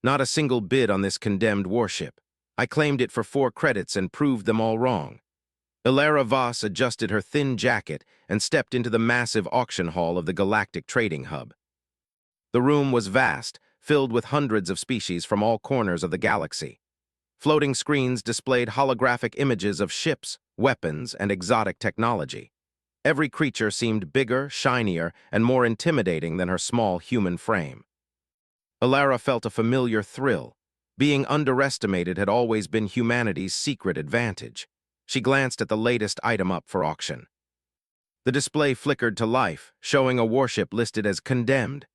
Not a single bid on this condemned warship. I claimed it for 4 credits and proved them all wrong. Ilara Voss adjusted her thin jacket and stepped into the massive auction hall of the Galactic trading hub. The room was vast, filled with hundreds of species from all corners of the galaxy. Floating screens displayed holographic images of ships, weapons, and exotic technology. Every creature seemed bigger, shinier, and more intimidating than her small human frame. Ilara felt a familiar thrill. Being underestimated had always been humanity's secret advantage. She glanced at the latest item up for auction. The display flickered to life, showing a warship listed as condemned.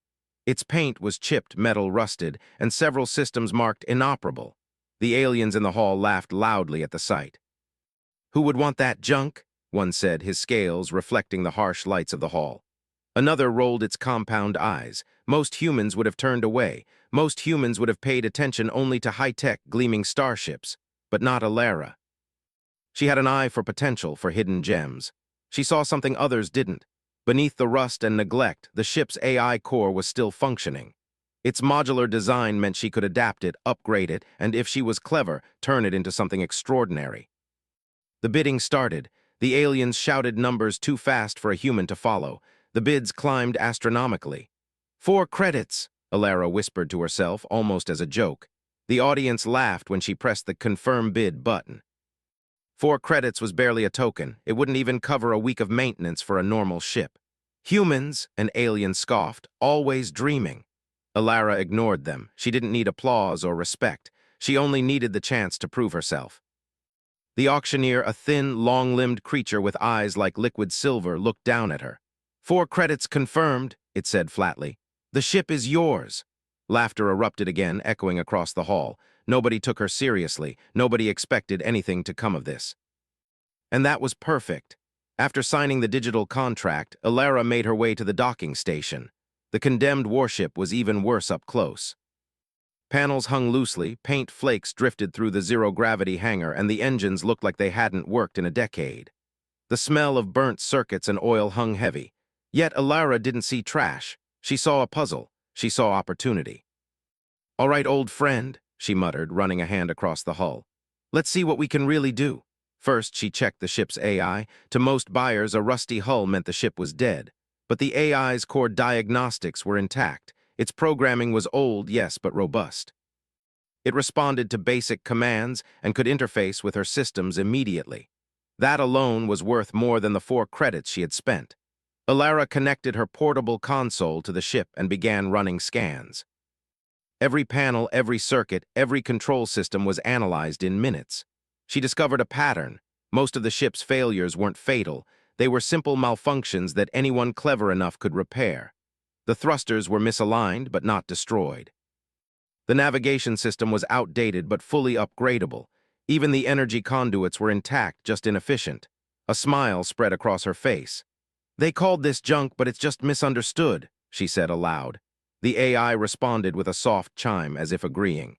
Its paint was chipped, metal rusted, and several systems marked inoperable. The aliens in the hall laughed loudly at the sight. "Who would want that junk?" one said, his scales reflecting the harsh lights of the hall. Another rolled its compound eyes. Most humans would have turned away. Most humans would have paid attention only to high-tech, gleaming starships, but not Ilara. She had an eye for potential, for hidden gems. She saw something others didn't. Beneath the rust and neglect, the ship's AI core was still functioning. Its modular design meant she could adapt it, upgrade it, and if she was clever, turn it into something extraordinary. The bidding started. The aliens shouted numbers too fast for a human to follow. The bids climbed astronomically. 4 credits, Ilara whispered to herself, almost as a joke. The audience laughed when she pressed the confirm bid button. 4 credits was barely a token. It wouldn't even cover a week of maintenance for a normal ship. Humans, an alien scoffed, always dreaming. Ilara ignored them. She didn't need applause or respect. She only needed the chance to prove herself. The auctioneer, a thin, long-limbed creature with eyes like liquid silver, looked down at her. 4 credits confirmed, it said flatly. The ship is yours. Laughter erupted again, echoing across the hall. Nobody took her seriously. Nobody expected anything to come of this. And that was perfect. After signing the digital contract, Ilara made her way to the docking station. The condemned warship was even worse up close. Panels hung loosely, paint flakes drifted through the zero-gravity hangar, and the engines looked like they hadn't worked in a decade. The smell of burnt circuits and oil hung heavy. Yet Ilara didn't see trash. She saw a puzzle. She saw opportunity. "All right, old friend," she muttered, running a hand across the hull. "Let's see what we can really do." First, she checked the ship's AI. To most buyers, a rusty hull meant the ship was dead. But the AI's core diagnostics were intact. Its programming was old, yes, but robust. It responded to basic commands and could interface with her systems immediately. That alone was worth more than the 4 credits she had spent. Ilara connected her portable console to the ship and began running scans. Every panel, every circuit, every control system was analyzed in minutes. She discovered a pattern. Most of the ship's failures weren't fatal. They were simple malfunctions that anyone clever enough could repair. The thrusters were misaligned but not destroyed. The navigation system was outdated but fully upgradable. Even the energy conduits were intact, just inefficient. A smile spread across her face. "They called this junk, but it's just misunderstood," she said aloud. The AI responded with a soft chime, as if agreeing.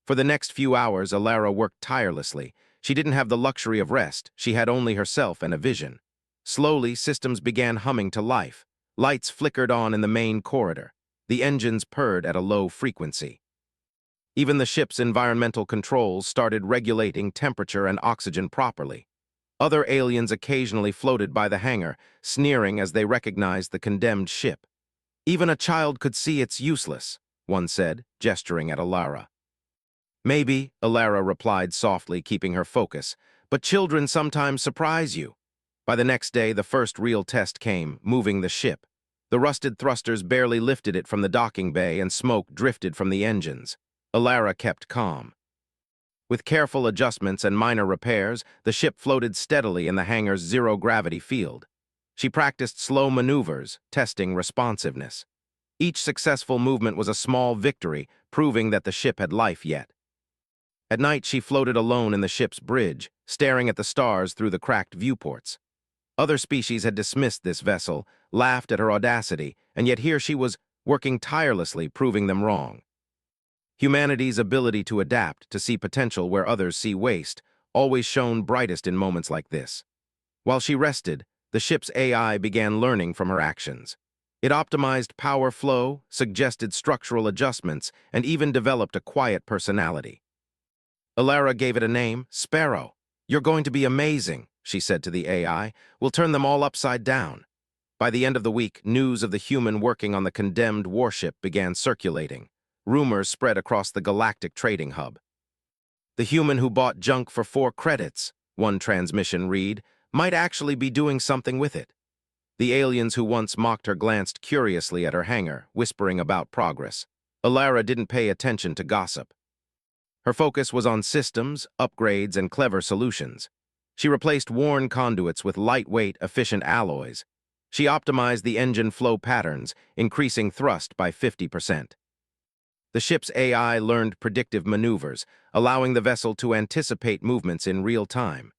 For the next few hours, Ilara worked tirelessly. She didn't have the luxury of rest. She had only herself and a vision. Slowly, systems began humming to life. Lights flickered on in the main corridor. The engines purred at a low frequency. Even the ship's environmental controls started regulating temperature and oxygen properly. Other aliens occasionally floated by the hangar, sneering as they recognized the condemned ship. "Even a child could see it's useless," one said, gesturing at Ilara. "Maybe," Ilara replied softly, keeping her focus, "but children sometimes surprise you." By the next day, the first real test came, moving the ship. The rusted thrusters barely lifted it from the docking bay, and smoke drifted from the engines. Ilara kept calm. With careful adjustments and minor repairs, the ship floated steadily in the hangar's zero-gravity field. She practiced slow maneuvers, testing responsiveness. Each successful movement was a small victory, proving that the ship had life yet. At night, she floated alone in the ship's bridge, staring at the stars through the cracked viewports. Other species had dismissed this vessel, laughed at her audacity, and yet here she was, working tirelessly, proving them wrong. Humanity's ability to adapt, to see potential where others see waste, always shone brightest in moments like this. While she rested, the ship's AI began learning from her actions. It optimized power flow, suggested structural adjustments, and even developed a quiet personality. Alara gave it a name, Sparrow. "You're going to be amazing," she said to the AI. "We'll turn them all upside down." By the end of the week, news of the human working on the condemned warship began circulating. Rumors spread across the galactic trading hub. "The human who bought junk for 4 credits," one transmission read, "might actually be doing something with it." The aliens who once mocked her glanced curiously at her hangar, whispering about progress. Alara didn't pay attention to gossip. Her focus was on systems, upgrades, and clever solutions. She replaced worn conduits with lightweight, efficient alloys. She optimized the engine flow patterns, increasing thrust by 50%. The ship's AI learned predictive maneuvers, allowing the vessel to anticipate movements in real time.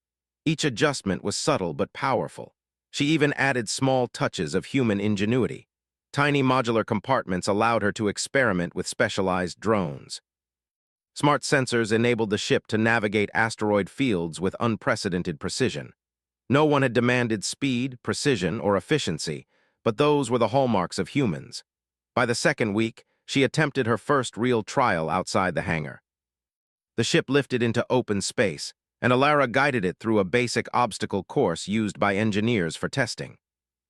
Each adjustment was subtle but powerful. She even added small touches of human ingenuity. Tiny modular compartments allowed her to experiment with specialized drones. Smart sensors enabled the ship to navigate asteroid fields with unprecedented precision. No one had demanded speed, precision, or efficiency, but those were the hallmarks of humans. By the second week, she attempted her first real trial outside the hangar. The ship lifted into open space, and Alara guided it through a basic obstacle course used by engineers for testing.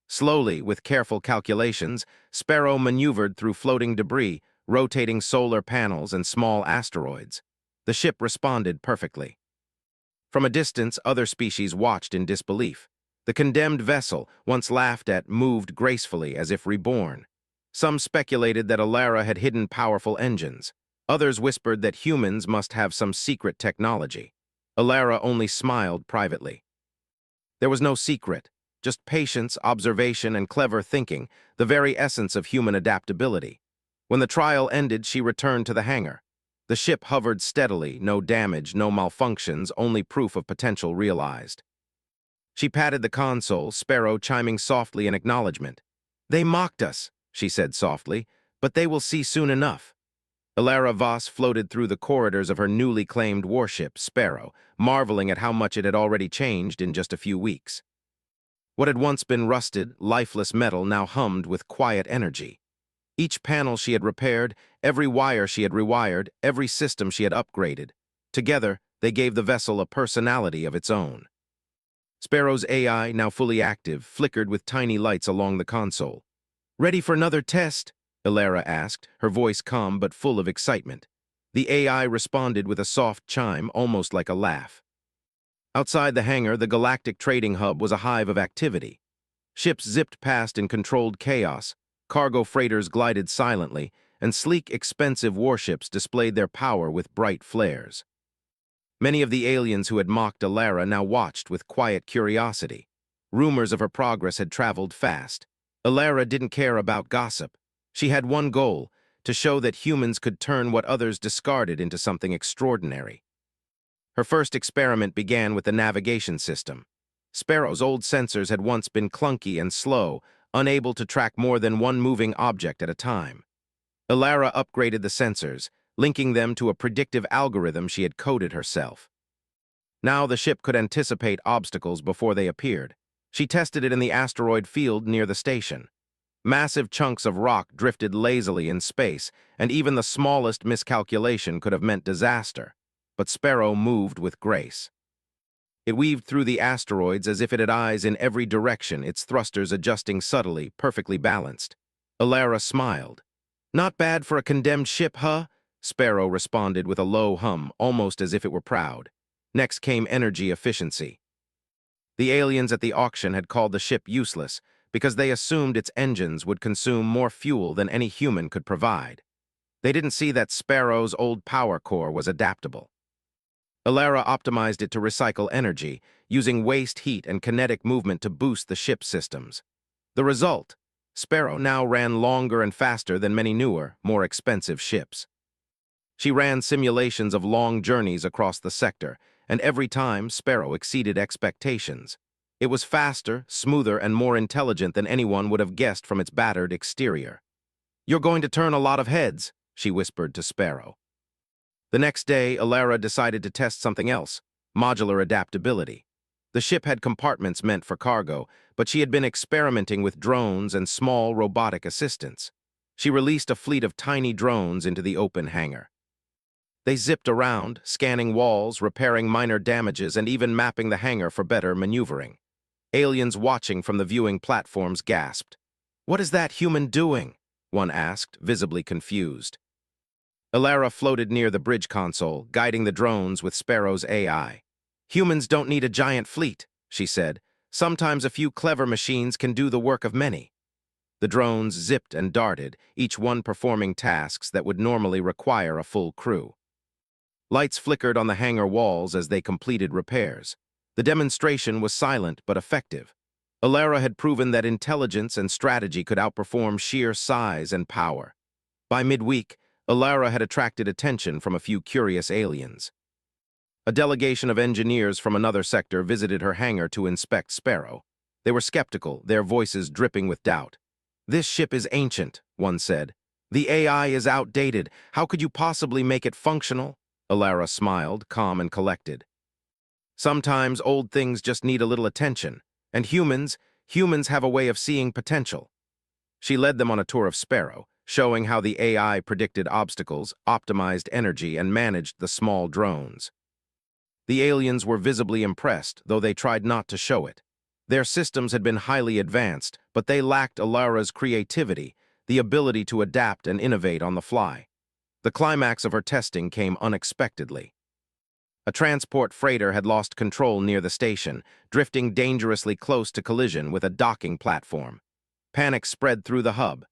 Slowly, with careful calculations, Sparrow maneuvered through floating debris, rotating solar panels and small asteroids. The ship responded perfectly. From a distance, other species watched in disbelief. The condemned vessel, once laughed at, moved gracefully as if reborn. Some speculated that Alara had hidden powerful engines. Others whispered that humans must have some secret technology. Alara only smiled privately. There was no secret, just patience, observation, and clever thinking, the very essence of human adaptability. When the trial ended, she returned to the hangar. The ship hovered steadily, no damage, no malfunctions, only proof of potential realized. She patted the console, Sparrow chiming softly in acknowledgement. "They mocked us," she said softly, "but they will see soon enough." Alara Voss floated through the corridors of her newly claimed warship, Sparrow, marveling at how much it had already changed in just a few weeks. What had once been rusted, lifeless metal now hummed with quiet energy. Each panel she had repaired, every wire she had rewired, every system she had upgraded. Together, they gave the vessel a personality of its own. Sparrow's AI, now fully active, flickered with tiny lights along the console. "Ready for another test?" Alara asked, her voice calm but full of excitement. The AI responded with a soft chime, almost like a laugh. Outside the hangar, the galactic trading hub was a hive of activity. Ships zipped past in controlled chaos, cargo freighters glided silently, and sleek, expensive warships displayed their power with bright flares. Many of the aliens who had mocked Alara now watched with quiet curiosity. Rumors of her progress had traveled fast. Alara didn't care about gossip. She had one goal, to show that humans could turn what others discarded into something extraordinary. Her first experiment began with the navigation system. Sparrow's old sensors had once been clunky and slow, unable to track more than one moving object at a time. Alara upgraded the sensors, linking them to a predictive algorithm she had coded herself. Now the ship could anticipate obstacles before they appeared. She tested it in the asteroid field near the station. Massive chunks of rock drifted lazily in space, and even the smallest miscalculation could have meant disaster. But Sparrow moved with grace. It weaved through the asteroids as if it had eyes in every direction, its thrusters adjusting subtly, perfectly balanced. Alara smiled. "Not bad for a condemned ship, huh?" Sparrow responded with a low hum, almost as if it were proud. Next came energy efficiency. The aliens at the auction had called the ship useless because they assumed its engines would consume more fuel than any human could provide. They didn't see that Sparrow's old power core was adaptable. Alara optimized it to recycle energy, using waste heat and kinetic movement to boost the ship's systems. The result? Sparrow now ran longer and faster than many newer, more expensive ships. She ran simulations of long journeys across the sector, and every time Sparrow exceeded expectations. It was faster, smoother, and more intelligent than anyone would have guessed from its battered exterior. "You're going to turn a lot of heads," she whispered to Sparrow. The next day, Alara decided to test something else, modular adaptability. The ship had compartments meant for cargo, but she had been experimenting with drones and small robotic assistants. She released a fleet of tiny drones into the open hangar. They zipped around, scanning walls, repairing minor damages, and even mapping the hangar for better maneuvering. Aliens watching from the viewing platforms gasped. "What is that human doing?" one asked, visibly confused. Alara floated near the bridge console, guiding the drones with Sparrow's AI. "Humans don't need a giant fleet," she said. "Sometimes a few clever machines can do the work of many." The drones zipped and darted, each one performing tasks that would normally require a full crew. Lights flickered on the hangar walls as they completed repairs. The demonstration was silent but effective. Alara had proven that intelligence and strategy could outperform sheer size and power. By midweek, Alara had attracted attention from a few curious aliens. A delegation of engineers from another sector visited her hangar to inspect Sparrow. They were skeptical, their voices dripping with doubt. "This ship is ancient," one said. "The AI is outdated. How could you possibly make it functional?" Alara smiled, calm and collected. "Sometimes old things just need a little attention, and humans have a way of seeing potential." She led them on a tour of Sparrow, showing how the AI predicted obstacles, optimized energy, and managed the small drones. The aliens were visibly impressed, though they tried not to show it. Their systems had been highly advanced, but they lacked Alara's creativity, the ability to adapt and innovate on the fly. The climax of her testing came unexpectedly. A transport freighter had lost control near the station, drifting dangerously close to collision with a docking platform. Panic spread through the hub.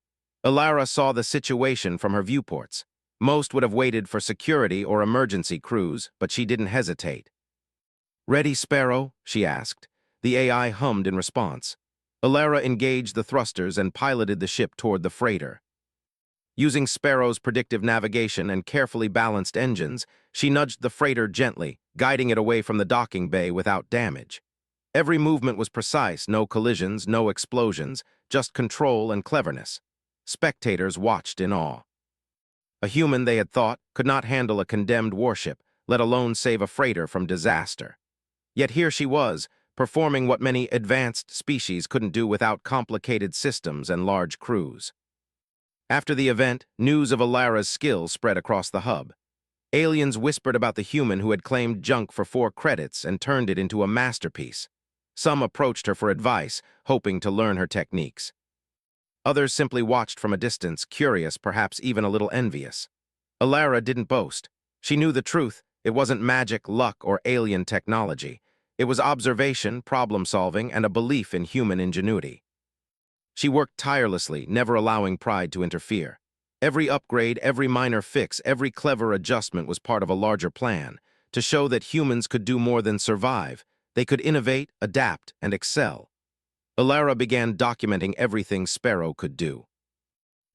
Alara saw the situation from her viewports. Most would have waited for security or emergency crews, but she didn't hesitate. "Ready, Sparrow?" she asked. The AI hummed in response. Alara engaged the thrusters and piloted the ship toward the freighter. Using Sparrow's predictive navigation and carefully balanced engines, she nudged the freighter gently, guiding it away from the docking bay without damage. Every movement was precise, no collisions, no explosions, just control and cleverness. Spectators watched in awe. A human, they had thought, could not handle a condemned warship, let alone save a freighter from disaster. Yet here she was, performing what many advanced species couldn't do without complicated systems and large crews. After the event, news of Alara's skill spread across the hub. Aliens whispered about the human who had claimed junk for 4 credits and turned it into a masterpiece. Some approached her for advice, hoping to learn her techniques. Others simply watched from a distance, curious, perhaps even a little envious. Alara didn't boast. She knew the truth. It wasn't magic, luck, or alien technology. It was observation, problem-solving, and a belief in human ingenuity. She worked tirelessly, never allowing pride to interfere. Every upgrade, every minor fix, every clever adjustment was part of a larger plan, to show that humans could do more than survive. They could innovate, adapt, and excel. Alara began documenting everything Sparrow could do.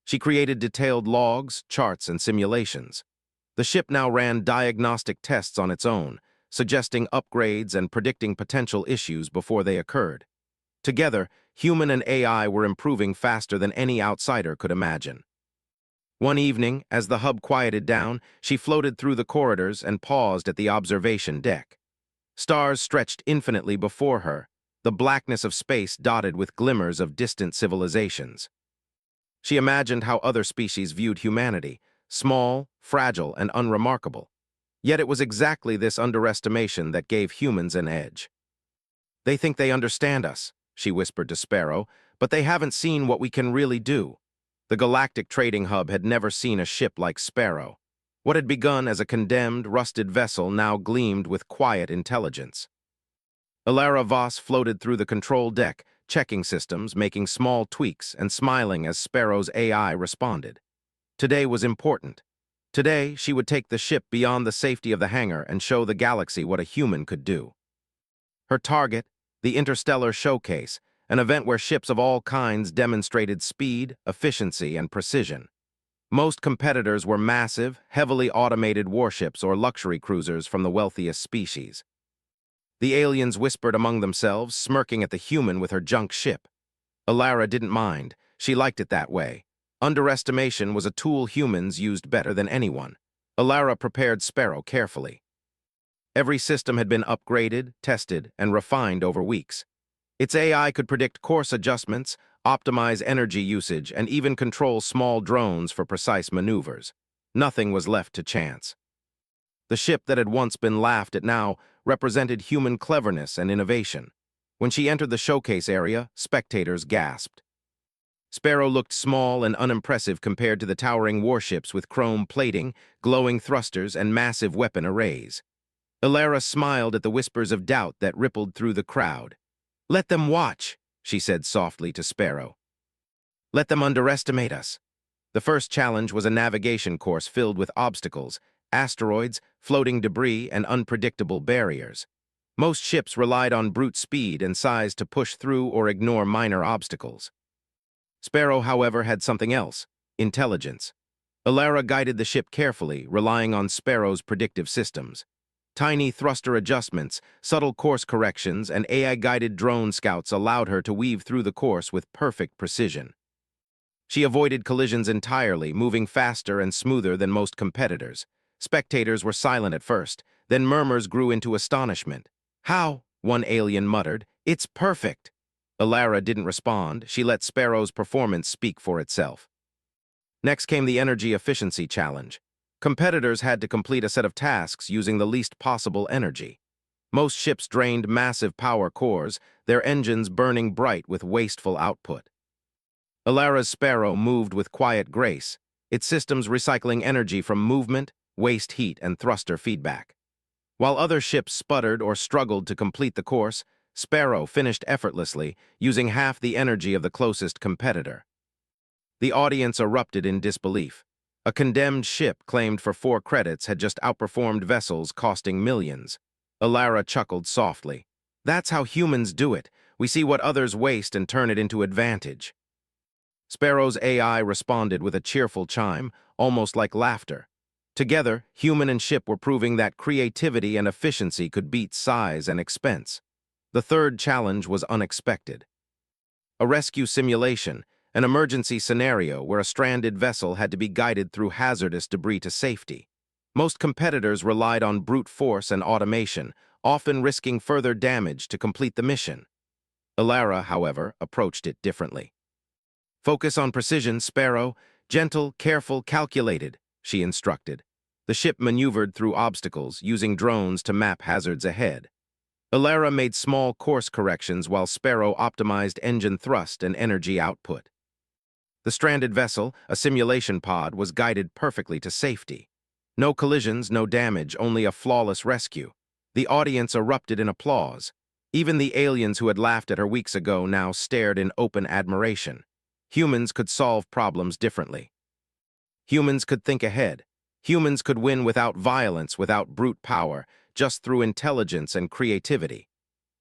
She created detailed logs, charts, and simulations. The ship now ran diagnostic tests on its own, suggesting upgrades and predicting potential issues before they occurred. Together, human and AI were improving faster than any outsider could imagine. One evening, as the hub quieted down, she floated through the corridors and paused at the observation deck. Stars stretched infinitely before her, the blackness of space dotted with glimmers of distant civilizations. She imagined how other species viewed humanity, small, fragile, and unremarkable. Yet it was exactly this underestimation that gave humans an edge. "They think they understand us," she whispered to Sparrow, "but they haven't seen what we can really do." The Galactic trading hub had never seen a ship like Sparrow. What had begun as a condemned, rusted vessel now gleamed with quiet intelligence. Alara Voss floated through the control deck, checking systems, making small tweaks, and smiling as Sparrow's AI responded. Today was important. Today, she would take the ship beyond the safety of the hangar and show the galaxy what a human could do. Her target, the Interstellar Showcase, an event where ships of all kinds demonstrated speed, efficiency, and precision. Most competitors were massive, heavily automated warships or luxury cruisers from the wealthiest species. The aliens whispered among themselves, smirking at the human with her junk ship. Alara didn't mind. She liked it that way. Underestimation was a tool humans used better than anyone. Alara prepared Sparrow carefully. Every system had been upgraded, tested, and refined over weeks. Its AI could predict course adjustments, optimize energy usage, and even control small drones for precise maneuvers. Nothing was left to chance. The ship that had once been laughed at now represented human cleverness and innovation. When she entered the showcase area, spectators gasped. Sparrow looked small and unimpressive compared to the towering warships with chrome plating, glowing thrusters, and massive weapon arrays. Alara smiled at the whispers of doubt that rippled through the crowd. "Let them watch," she said softly to Sparrow. "Let them underestimate us." The first challenge was a navigation course filled with obstacles, asteroids, floating debris, and unpredictable barriers. Most ships relied on brute speed and size to push through or ignore minor obstacles. Sparrow, however, had something else: intelligence. Alara guided the ship carefully, relying on Sparrow's predictive systems. Tiny thruster adjustments, subtle course corrections, and AI-guided drone scouts allowed her to weave through the course with perfect precision. She avoided collisions entirely, moving faster and smoother than most competitors. Spectators were silent at first, then murmurs grew into astonishment. "How?" one alien muttered. "It's perfect." Alara didn't respond. She let Sparrow's performance speak for itself. Next came the energy efficiency challenge. Competitors had to complete a set of tasks using the least possible energy. Most ships drained massive power cores, their engines burning bright with wasteful output. Alara's Sparrow moved with quiet grace, its systems recycling energy from movement, waste heat, and thruster feedback. While other ships sputtered or struggled to complete the course, Sparrow finished effortlessly, using half the energy of the closest competitor. The audience erupted in disbelief. A condemned ship claimed for 4 credits had just outperformed vessels costing millions. Alara chuckled softly. "That's how humans do it. We see what others waste and turn it into advantage." Sparrow's AI responded with a cheerful chime, almost like laughter. Together, human and ship were proving that creativity and efficiency could beat size and expense. The third challenge was unexpected. A rescue simulation, an emergency scenario where a stranded vessel had to be guided through hazardous debris to safety. Most competitors relied on brute force and automation, often risking further damage to complete the mission. Alara, however, approached it differently. "Focus on precision, Sparrow. Gentle, careful, calculated," she instructed. The ship maneuvered through obstacles, using drones to map hazards ahead. Alara made small course corrections while Sparrow optimized engine thrust and energy output. The stranded vessel, a simulation pod, was guided perfectly to safety. No collisions, no damage, only a flawless rescue. The audience erupted in applause. Even the aliens who had laughed at her weeks ago now stared in open admiration. Humans could solve problems differently. Humans could think ahead. Humans could win without violence, without brute power, just through intelligence and creativity.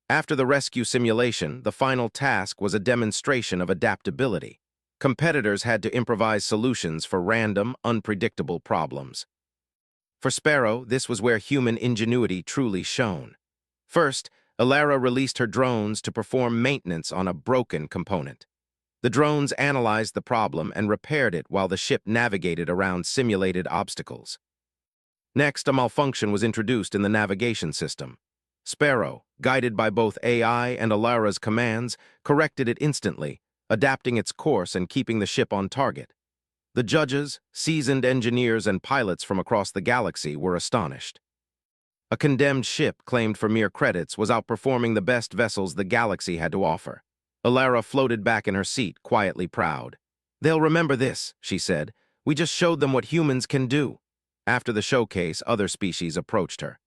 After the rescue simulation, the final task was a demonstration of adaptability. Competitors had to improvise solutions for random, unpredictable problems. For Sparrow, this was where human ingenuity truly shone. First, Alara released her drones to perform maintenance on a broken component. The drones analyzed the problem and repaired it while the ship navigated around simulated obstacles. Next, a malfunction was introduced in the navigation system. Sparrow, guided by both AI and Alara's commands, corrected it instantly, adapting its course and keeping the ship on target. The judges, seasoned engineers, and pilots from across the galaxy were astonished. A condemned ship claimed for mere credits was outperforming the best vessels the galaxy had to offer. Alara floated back in her seat, quietly proud. "They'll remember this," she said. "We just showed them what humans can do." After the showcase, other species approached her.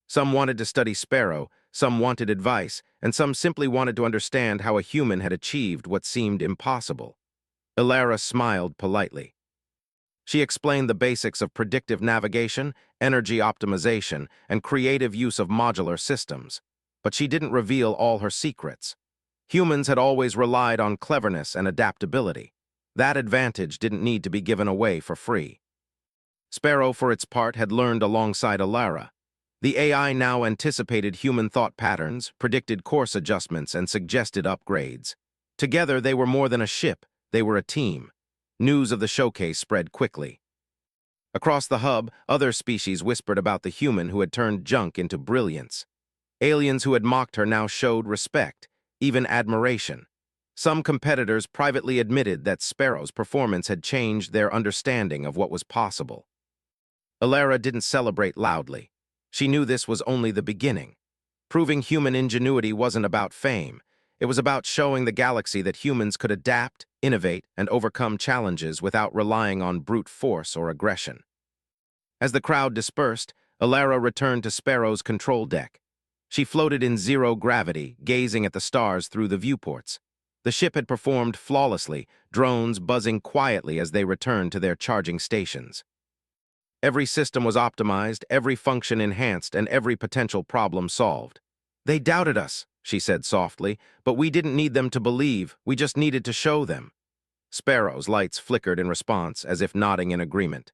Some wanted to study Sparrow, some wanted advice, and some simply wanted to understand how a human had achieved what seemed impossible. Alara smiled politely. She explained the basics of predictive navigation, energy optimization, and creative use of modular systems. But she didn't reveal all her secrets. Humans had always relied on cleverness and adaptability. That advantage didn't need to be given away for free. Sparrow, for its part, had learned alongside Alara. The AI now anticipated human thought patterns, predicted course adjustments, and suggested upgrades. Together, they were more than a ship, they were a team. News of the showcase spread quickly. Across the hub, other species whispered about the human who had turned junk into brilliance. Aliens who had mocked her now showed respect, even admiration. Some competitors privately admitted that Sparrow's performance had changed their understanding of what was possible. Alara didn't celebrate loudly. She knew this was only the beginning. Proving human ingenuity wasn't about fame. It was about showing the galaxy that humans could adapt, innovate, and overcome challenges without relying on brute force or aggression. As the crowd dispersed, Alara returned to Sparrow's control deck. She floated in zero gravity, gazing at the stars through the viewports. The ship had performed flawlessly, drones buzzing quietly as they returned to their charging stations. Every system was optimized, every function enhanced, and every potential problem solved. "They doubted us," she said softly, "but we didn't need them to believe, we just needed to show them." Sparrow's lights flickered in response, as if nodding in agreement.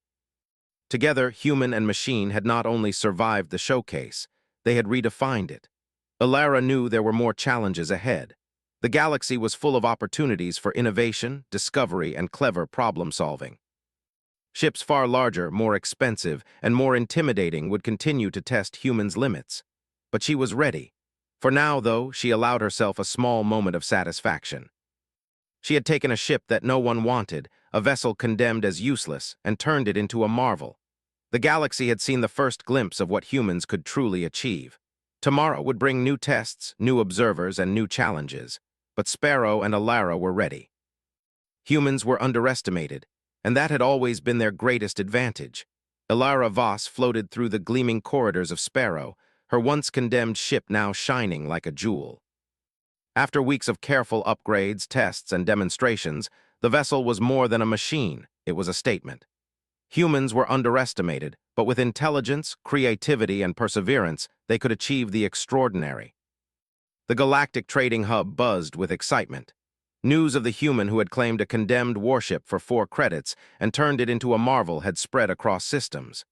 Together, human and machine had not only survived the showcase, they had redefined it. Alara knew there were more challenges ahead. The galaxy was full of opportunities for innovation, discovery, and clever problem-solving. Ships far larger, more expensive, and more intimidating would continue to test humans' limits. But she was ready. For now, though, she allowed herself a small moment of satisfaction. She had taken a ship that no one wanted, a vessel condemned as useless, and turned it into a marvel. The galaxy had seen the first glimpse of what humans could truly achieve. Tomorrow would bring new tests, new observers, and new challenges. But Sparrow and Alara were ready. Humans were underestimated, and that had always been their greatest advantage. Alara Voss floated through the gleaming corridors of Sparrow, her once condemned ship now shining like a jewel. After weeks of careful upgrades, tests, and demonstrations, the vessel was more than a machine, it was a statement. Humans were underestimated, but with intelligence, creativity, and perseverance, they could achieve the extraordinary. The Galactic trading hub buzzed with excitement. News of the human who had claimed a condemned warship for 4 credits and turned it into a marvel had spread across systems.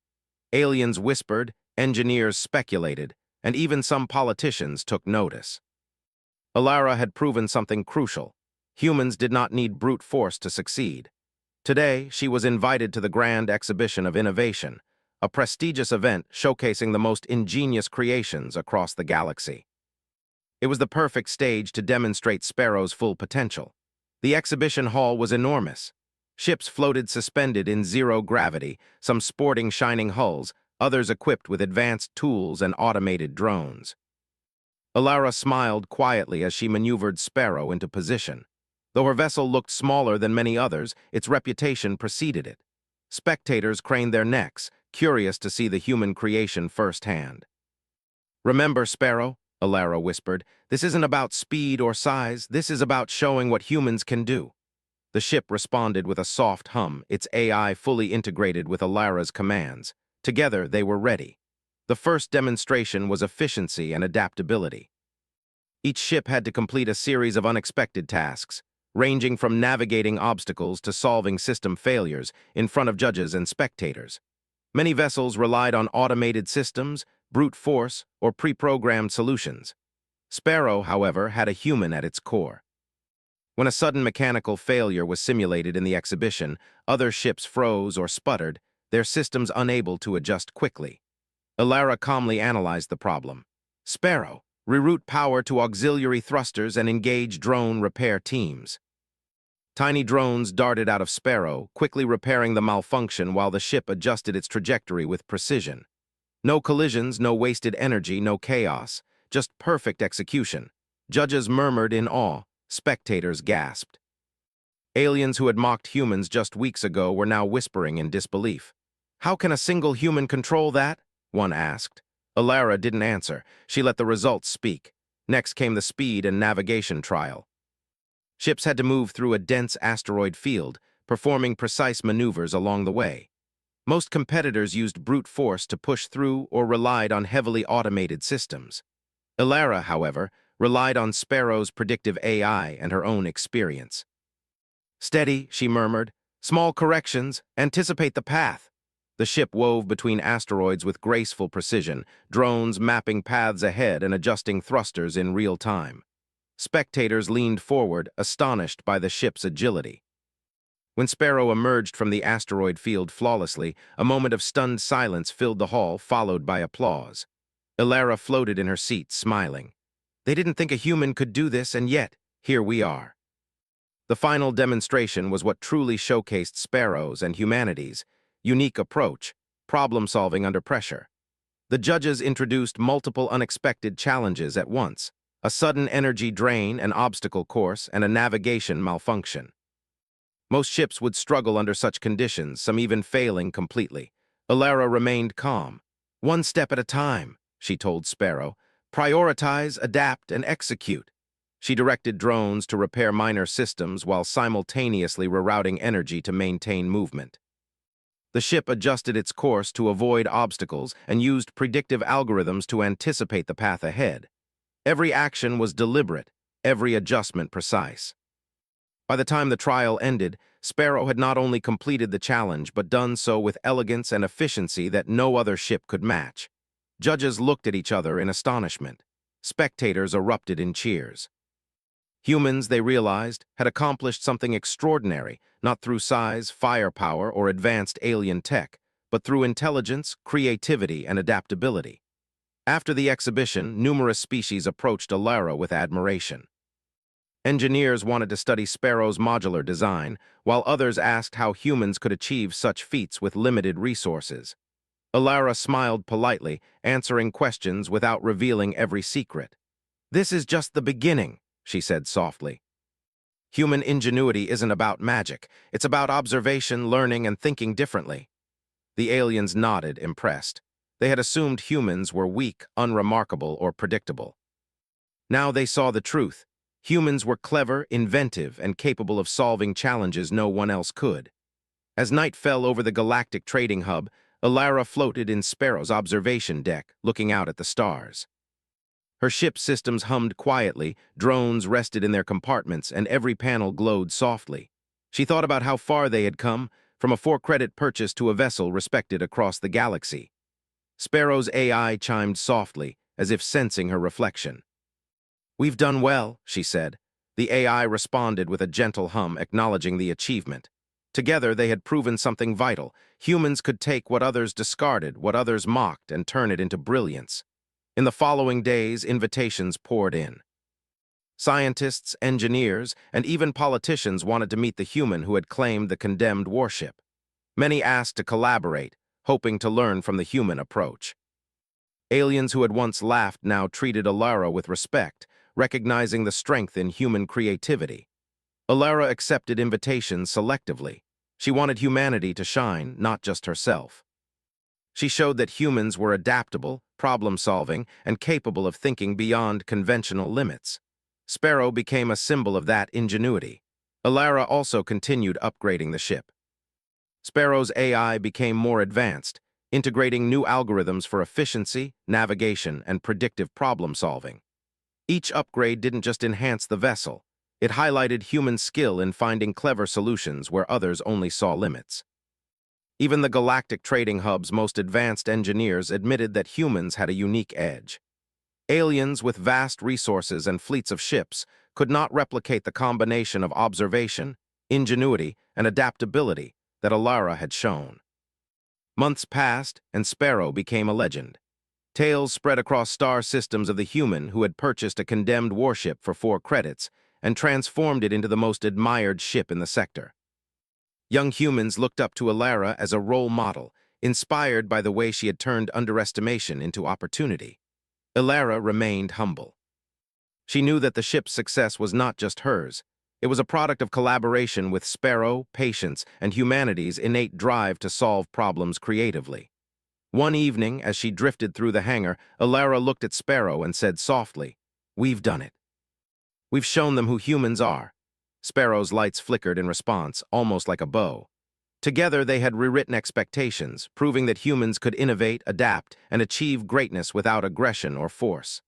Aliens whispered, engineers speculated, and even some politicians took notice. Alara had proven something crucial. Humans did not need brute force to succeed. Today, she was invited to the Grand Exhibition of Innovation, a prestigious event showcasing the most ingenious creations across the galaxy. It was the perfect stage to demonstrate Sparrow's full potential. The exhibition hall was enormous. Ships floated suspended in zero gravity, some sporting shining hulls, others equipped with advanced tools and automated drones. Alara smiled quietly as she maneuvered Sparrow into position. Though her vessel looked smaller than many others, its reputation preceded it. Spectators craned their necks, curious to see the human creation firsthand. "Remember, Sparrow," Alara whispered, "this isn't about speed or size, this is about showing what humans can do." The ship responded with a soft hum, its AI fully integrated with Alara's commands. Together, they were ready. The first demonstration was efficiency and adaptability. Each ship had to complete a series of unexpected tasks, ranging from navigating obstacles to solving system failures in front of judges and spectators. Many vessels relied on automated systems, brute force, or pre-programmed solutions. Sparrow, however, had a human at its core. When a sudden mechanical failure was simulated in the exhibition, other ships froze or sputtered, their systems unable to adjust quickly. Alara calmly analyzed the problem. "Sparrow, reroute power to auxiliary thrusters and engage drone repair teams." Tiny drones darted out of Sparrow, quickly repairing the malfunction while the ship adjusted its trajectory with precision. No collisions, no wasted energy, no chaos, just perfect execution. Judges murmured in awe, spectators gasped. Aliens who had mocked humans just weeks ago were now whispering in disbelief. "How can a single human control that?" one asked. Alara didn't answer. She let the results speak. Next came the speed and navigation trial. Ships had to move through a dense asteroid field, performing precise maneuvers along the way. Most competitors used brute force to push through or relied on heavily automated systems. Alara, however, relied on Sparrow's predictive AI and her own experience. "Steady," she murmured. "Small corrections. Anticipate the path." The ship wove between asteroids with graceful precision, drones mapping paths ahead and adjusting thrusters in real time. Spectators leaned forward, astonished by the ship's agility. When Sparrow emerged from the asteroid field flawlessly, a moment of stunned silence filled the hall, followed by applause. Ilara floated in her seat, smiling. They didn't think a human could do this, and yet, here we are. The final demonstration was what truly showcased Sparrow's and humanity's unique approach, problem-solving under pressure. The judges introduced multiple unexpected challenges at once: a sudden energy drain, an obstacle course, and a navigation malfunction. Most ships would struggle under such conditions, some even failing completely. Ilara remained calm. "One step at a time," she told Sparrow. "Prioritize, adapt, and execute." She directed drones to repair minor systems while simultaneously rerouting energy to maintain movement. The ship adjusted its course to avoid obstacles and used predictive algorithms to anticipate the path ahead. Every action was deliberate, every adjustment precise. By the time the trial ended, Sparrow had not only completed the challenge but done so with elegance and efficiency that no other ship could match. Judges looked at each other in astonishment. Spectators erupted in cheers. Humans, they realized, had accomplished something extraordinary, not through size, firepower, or advanced alien tech, but through intelligence, creativity, and adaptability. After the exhibition, numerous species approached Ilara with admiration. Engineers wanted to study Sparrow's modular design, while others asked how humans could achieve such feats with limited resources. Ilara smiled politely, answering questions without revealing every secret. "This is just the beginning," she said softly. "Human ingenuity isn't about magic. It's about observation, learning, and thinking differently." The aliens nodded, impressed. They had assumed humans were weak, unremarkable, or predictable. Now they saw the truth. Humans were clever, inventive, and capable of solving challenges no one else could. As night fell over the galactic trading hub, Ilara floated in Sparrow's observation deck, looking out at the stars. Her ship's systems hummed quietly, drones rested in their compartments, and every panel glowed softly. She thought about how far they had come, from a 4-credit purchase to a vessel respected across the galaxy. Sparrow's AI chimed softly, as if sensing her reflection. "We've done well," she said. The AI responded with a gentle hum, acknowledging the achievement. Together, they had proven something vital. Humans could take what others discarded, what others mocked, and turn it into brilliance. In the following days, invitations poured in. Scientists, engineers, and even politicians wanted to meet the human who had claimed the condemned warship. Many asked to collaborate, hoping to learn from the human approach. Aliens who had once laughed now treated Ilara with respect, recognizing the strength in human creativity. Ilara accepted invitations selectively. She wanted humanity to shine, not just herself. She showed that humans were adaptable, problem-solving, and capable of thinking beyond conventional limits. Sparrow became a symbol of that ingenuity. Ilara also continued upgrading the ship. Sparrow's AI became more advanced, integrating new algorithms for efficiency, navigation, and predictive problem-solving. Each upgrade didn't just enhance the vessel, it highlighted human skill in finding clever solutions where others only saw limits. Even the galactic trading hub's most advanced engineers admitted that humans had a unique edge. Aliens with vast resources and fleets of ships could not replicate the combination of observation, ingenuity, and adaptability that Ilara had shown. Months passed, and Sparrow became a legend. Tales spread across star systems of the human who had purchased a condemned warship for 4 credits and transformed it into the most admired ship in the sector. Young humans looked up to Ilara as a role model, inspired by the way she had turned underestimation into opportunity. Ilara remained humble. She knew that the ship's success was not just hers. It was a product of collaboration with Sparrow, patience, and humanity's innate drive to solve problems creatively. One evening, as she drifted through the hangar, Ilara looked at Sparrow and said softly, "We've done it. We've shown them who humans are." Sparrow's lights flickered in response, almost like a bow. Together, they had rewritten expectations, proving that humans could innovate, adapt, and achieve greatness without aggression or force.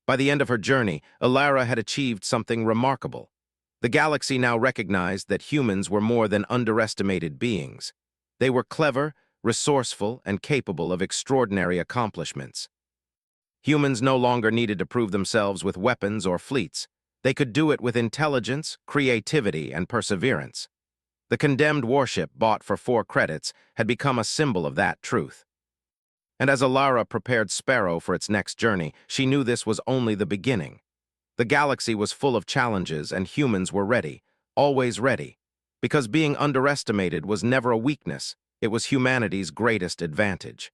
By the end of her journey, Ilara had achieved something remarkable. The galaxy now recognized that humans were more than underestimated beings. They were clever, resourceful, and capable of extraordinary accomplishments. Humans no longer needed to prove themselves with weapons or fleets. They could do it with intelligence, creativity, and perseverance. The condemned warship, bought for 4 credits, had become a symbol of that truth. And as Alara prepared Sparrow for its next journey, she knew this was only the beginning. The galaxy was full of challenges, and humans were ready, always ready. Because being underestimated was never a weakness, it was humanity's greatest advantage.